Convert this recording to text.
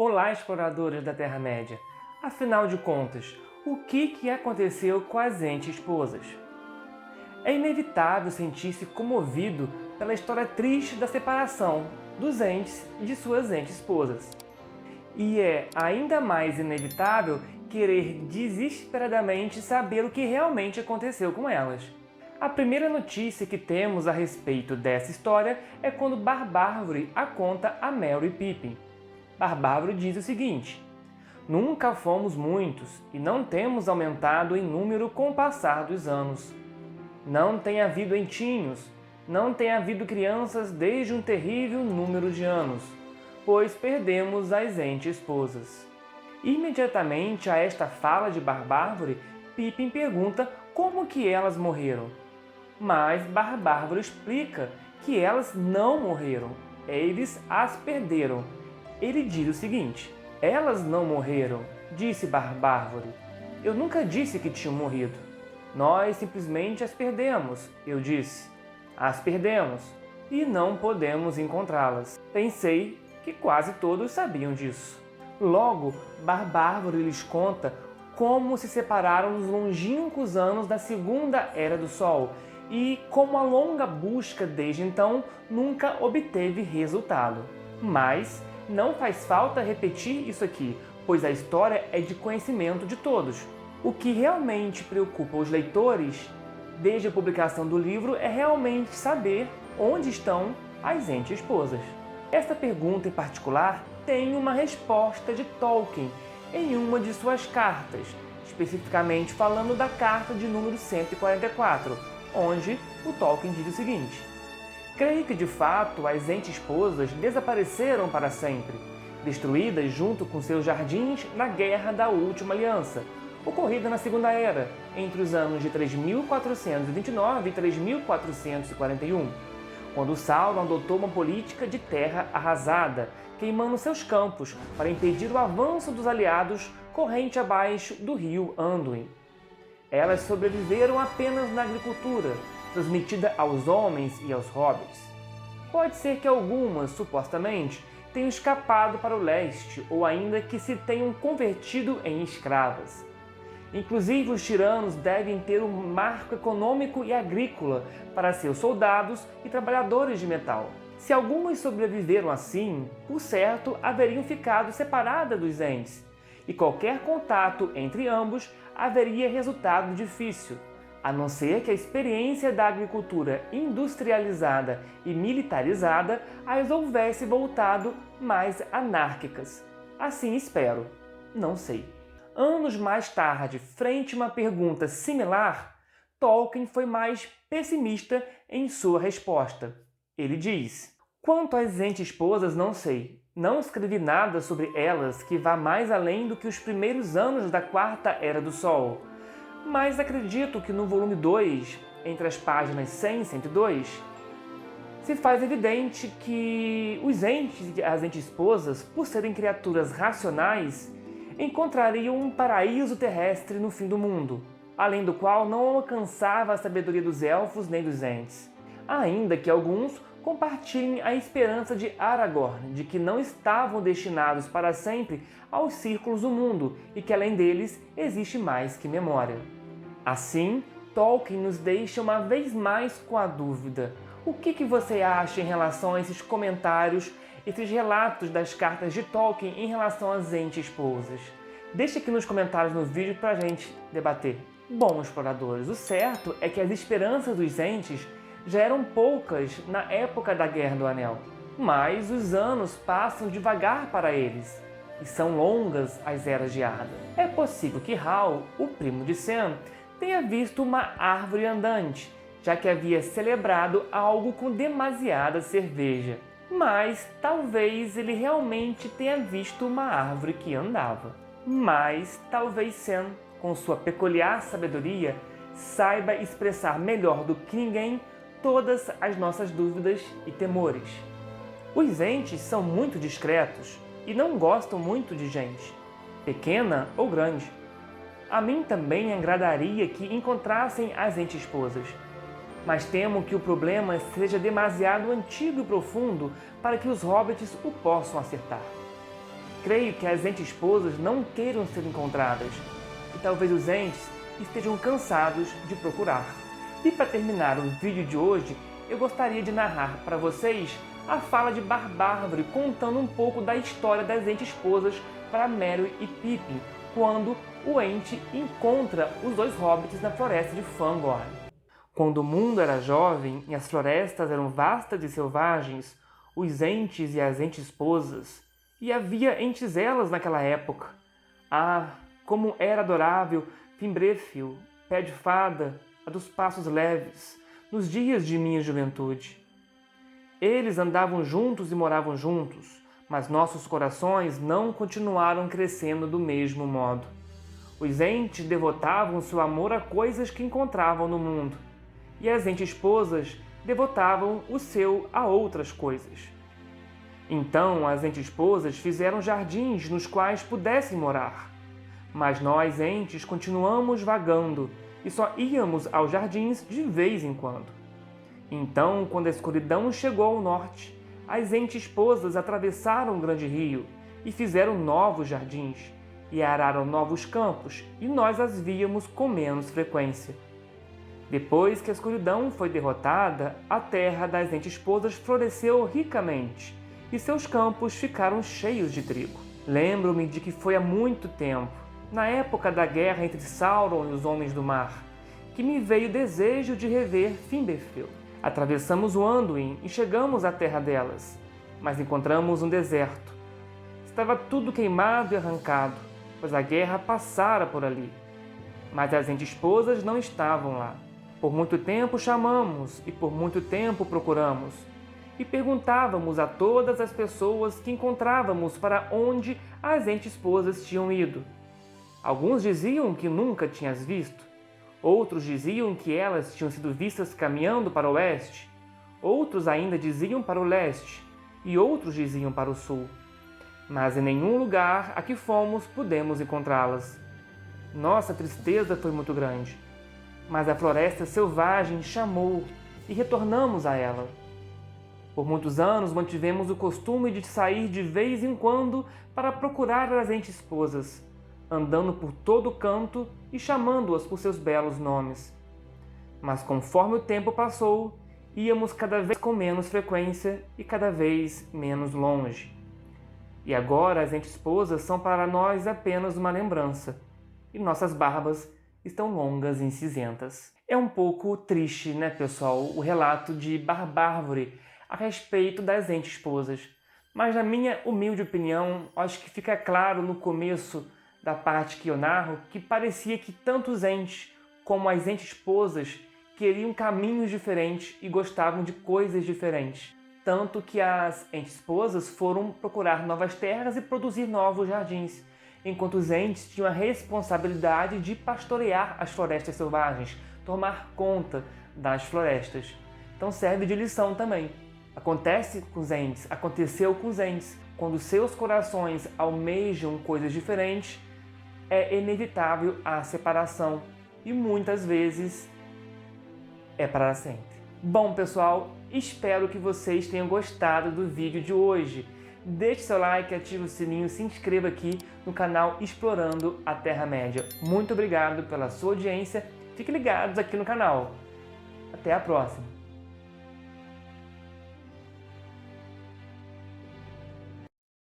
Olá, exploradores da Terra-média! Afinal de contas, o que aconteceu com as entes-esposas? É inevitável sentir-se comovido pela história triste da separação dos entes de suas entes-esposas. E é ainda mais inevitável querer desesperadamente saber o que realmente aconteceu com elas. A primeira notícia que temos a respeito dessa história é quando Barbárvore a conta a Merry e Pippin. Barbárvore diz o seguinte: nunca fomos muitos e não temos aumentado em número com o passar dos anos. Não tem havido entinhos, não tem havido crianças desde um terrível número de anos, pois perdemos as entes-esposas. Imediatamente a esta fala de Barbárvore, Pippin pergunta como que elas morreram. Mas Barbárvore explica que elas não morreram, eles as perderam. Ele diz o seguinte: elas não morreram, disse Barbárvore. Eu nunca disse que tinham morrido. Nós simplesmente as perdemos, eu disse. As perdemos e não podemos encontrá-las. Pensei que quase todos sabiam disso. Logo, Barbárvore lhes conta como se separaram nos longínquos anos da Segunda Era do Sol e como a longa busca desde então nunca obteve resultado. Mas não faz falta repetir isso aqui, pois a história é de conhecimento de todos. O que realmente preocupa os leitores desde a publicação do livro é realmente saber onde estão as entes-esposas. Esta pergunta em particular tem uma resposta de Tolkien em uma de suas cartas, especificamente falando da carta de número 144, onde o Tolkien diz o seguinte: creio que de fato as entes-esposas desapareceram para sempre, destruídas junto com seus jardins na Guerra da Última Aliança, ocorrida na Segunda Era, entre os anos de 3429 e 3441, quando Sauron adotou uma política de terra arrasada, queimando seus campos para impedir o avanço dos aliados corrente abaixo do rio Anduin. Elas sobreviveram apenas na agricultura, transmitida aos homens e aos hobbits. Pode ser que algumas, supostamente, tenham escapado para o leste ou ainda que se tenham convertido em escravas. Inclusive, os tiranos devem ter um marco econômico e agrícola para seus soldados e trabalhadores de metal. Se algumas sobreviveram assim, por certo, haveriam ficado separadas dos entes, e qualquer contato entre ambos haveria resultado difícil, a não ser que a experiência da agricultura industrializada e militarizada as houvesse voltado mais anárquicas. Assim espero. Não sei. Anos mais tarde, frente a uma pergunta similar, Tolkien foi mais pessimista em sua resposta. Ele diz: quanto às entes-esposas, não sei. Não escrevi nada sobre elas que vá mais além do que os primeiros anos da Quarta Era do Sol. Mas acredito que no volume 2, entre as páginas 100 e 102, se faz evidente que os entes e as entes-esposas, por serem criaturas racionais, encontrariam um paraíso terrestre no fim do mundo, além do qual não alcançava a sabedoria dos elfos nem dos entes. Ainda que alguns compartilhem a esperança de Aragorn de que não estavam destinados para sempre aos círculos do mundo e que além deles existe mais que memória. Assim, Tolkien nos deixa uma vez mais com a dúvida: o que você acha em relação a esses comentários, esses relatos das cartas de Tolkien em relação às entes-esposas? Deixe aqui nos comentários no vídeo para a gente debater. Bom, exploradores, o certo é que as esperanças dos entes já eram poucas na época da Guerra do Anel, mas os anos passam devagar para eles, e são longas as Eras de Arda. É possível que Hal, o primo de Sam, tenha visto uma árvore andante, já que havia celebrado algo com demasiada cerveja. Mas talvez ele realmente tenha visto uma árvore que andava. Mas talvez Sam, com sua peculiar sabedoria, saiba expressar melhor do que ninguém todas as nossas dúvidas e temores. Os entes são muito discretos e não gostam muito de gente, pequena ou grande. A mim também agradaria que encontrassem as entes-esposas, mas temo que o problema seja demasiado antigo e profundo para que os hobbits o possam acertar. Creio que as entes esposas não queiram ser encontradas, e talvez os entes estejam cansados de procurar. E para terminar o vídeo de hoje, eu gostaria de narrar para vocês a fala de Barbárvore contando um pouco da história das entes esposas para Merry e Pippin, quando o ente encontra os dois hobbits na floresta de Fangorn. Quando o mundo era jovem e as florestas eram vastas e selvagens, os entes e as entes esposas, e havia entes elas naquela época. Ah, como era adorável Fimbrefil, pé de fada, a dos passos leves, nos dias de minha juventude. Eles andavam juntos e moravam juntos, mas nossos corações não continuaram crescendo do mesmo modo. Os entes devotavam seu amor a coisas que encontravam no mundo, e as entes esposas devotavam o seu a outras coisas. Então as entes esposas fizeram jardins nos quais pudessem morar, mas nós entes continuamos vagando e só íamos aos jardins de vez em quando. Então, quando a escuridão chegou ao norte, as entes esposas atravessaram o grande rio e fizeram novos jardins, e araram novos campos, e nós as víamos com menos frequência. Depois que a escuridão foi derrotada, a terra das entes esposas floresceu ricamente, e seus campos ficaram cheios de trigo. Lembro-me de que foi há muito tempo, na época da guerra entre Sauron e os Homens do Mar, que me veio o desejo de rever Fimberfell. Atravessamos o Anduin e chegamos à terra delas, mas encontramos um deserto. Estava tudo queimado e arrancado, pois a guerra passara por ali. Mas as entes esposas não estavam lá. Por muito tempo chamamos e por muito tempo procuramos, e perguntávamos a todas as pessoas que encontrávamos para onde as entes esposas tinham ido. Alguns diziam que nunca tinhas visto. Outros diziam que elas tinham sido vistas caminhando para o oeste. Outros ainda diziam para o leste. E outros diziam para o sul. Mas em nenhum lugar a que fomos pudemos encontrá-las. Nossa tristeza foi muito grande. Mas a floresta selvagem chamou e retornamos a ela. Por muitos anos mantivemos o costume de sair de vez em quando para procurar as entes esposas, andando por todo canto e chamando-as por seus belos nomes. Mas conforme o tempo passou, íamos cada vez com menos frequência e cada vez menos longe. E agora as entes esposas são para nós apenas uma lembrança, e nossas barbas estão longas e cinzentas. É um pouco triste, né, pessoal, o relato de Barbárvore a respeito das entes esposas. Mas na minha humilde opinião, acho que fica claro no começo da parte que eu narro, que parecia que tanto os entes como as entes esposas queriam caminhos diferentes e gostavam de coisas diferentes. Tanto que as entes esposas foram procurar novas terras e produzir novos jardins, enquanto os entes tinham a responsabilidade de pastorear as florestas selvagens, tomar conta das florestas. Então serve de lição também. Aconteceu com os entes, quando seus corações almejam coisas diferentes, é inevitável a separação e muitas vezes é para sempre. Bom, pessoal, espero que vocês tenham gostado do vídeo de hoje. Deixe seu like, ative o sininho, se inscreva aqui no canal Explorando a Terra-média. Muito obrigado pela sua audiência. Fiquem ligados aqui no canal. Até a próxima!